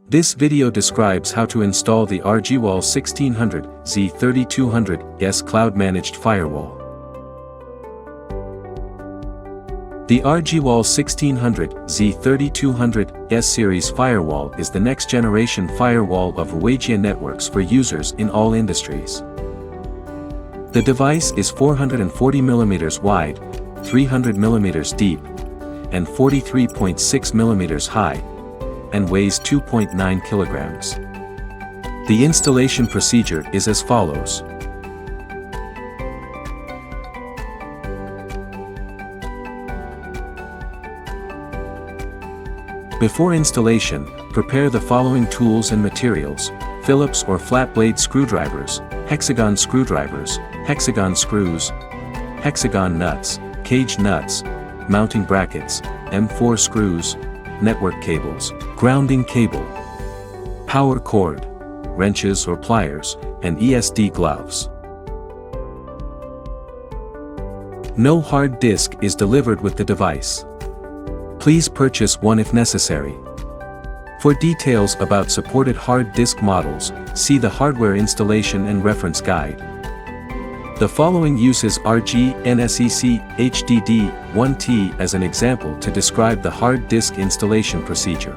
This video describes how to install the Firewall 1600Z3200S cloud-managed firewall. The Firewall 1600Z3200S series firewall is the next-generation firewall of Firewall networks for users in all industries. The device is 440 mm wide, 300 mm deep, and 43.6 mm high, and weighs 2.9 kilograms. The installation procedure is as follows. Before installation, prepare the following tools and materials: Phillips or flat blade screwdrivers, hexagon screws, hexagon nuts, cage nuts, mounting brackets, M4 screws, network cables, grounding cable, power cord, wrenches or pliers, and ESD gloves. No hard disk is delivered with the device. Please purchase one if necessary. For details about supported hard disk models, see the hardware installation and reference guide. The following uses RG/NSEC HDD1T as an example to describe the hard disk installation procedure.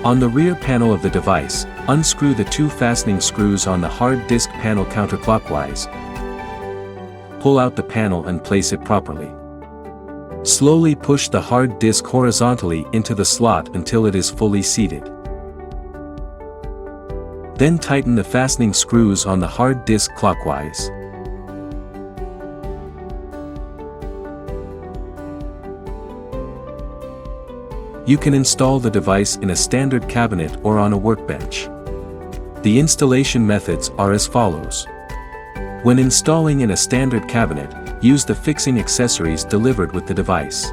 On the rear panel of the device, unscrew the two fastening screws on the hard disk panel counterclockwise. Pull out the panel and place it properly. Slowly push the hard disk horizontally into the slot until it is fully seated. Then tighten the fastening screws on the hard disk clockwise. You can install the device in a standard cabinet or on a workbench. The installation methods are as follows. When installing in a standard cabinet, use the fixing accessories delivered with the device.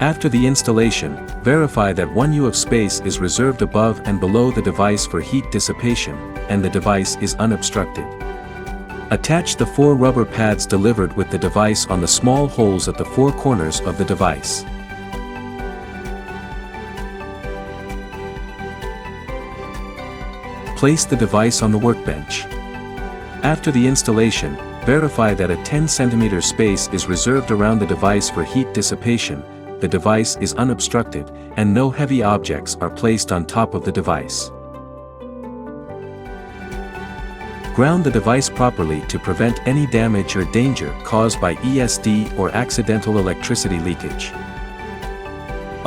After the installation, verify that 1 U of space is reserved above and below the device for heat dissipation, and the device is unobstructed. Attach the 4 rubber pads delivered with the device on the small holes at the 4 corners of the device. Place the device on the workbench. After the installation, verify that a 10 cm space is reserved around the device for heat dissipation, the device is unobstructed, and no heavy objects are placed on top of the device. Ground the device properly to prevent any damage or danger caused by ESD or accidental electricity leakage.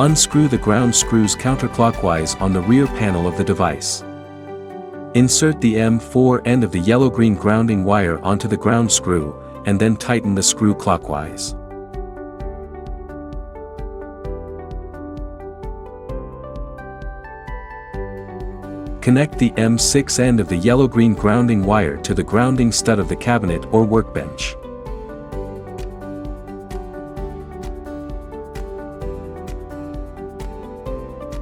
Unscrew the ground screws counterclockwise on the rear panel of the device. Insert the M4 end of the yellow-green grounding wire onto the ground screw, and then tighten the screw clockwise. Connect the M6 end of the yellow-green grounding wire to the grounding stud of the cabinet or workbench.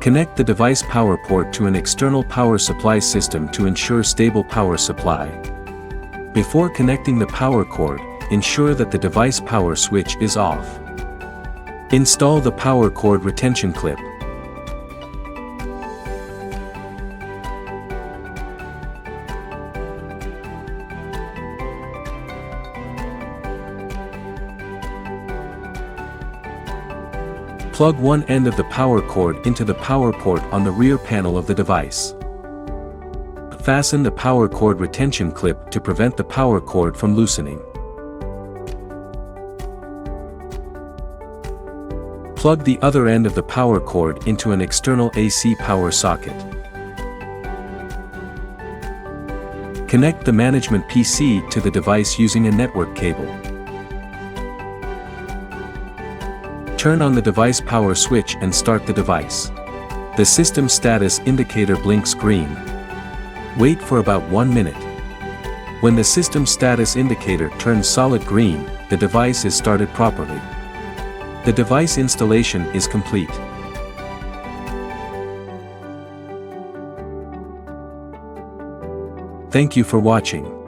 Connect the device power port to an external power supply system to ensure stable power supply. Before connecting the power cord, ensure that the device power switch is off. Install the power cord retention clip. Plug one end of the power cord into the power port on the rear panel of the device. Fasten the power cord retention clip to prevent the power cord from loosening. Plug the other end of the power cord into an external AC power socket. Connect the management PC to the device using a network cable. Turn on the device power switch and start the device. The system status indicator blinks green. Wait for about 1 minute. When the system status indicator turns solid green, the device is started properly. The device installation is complete. Thank you for watching.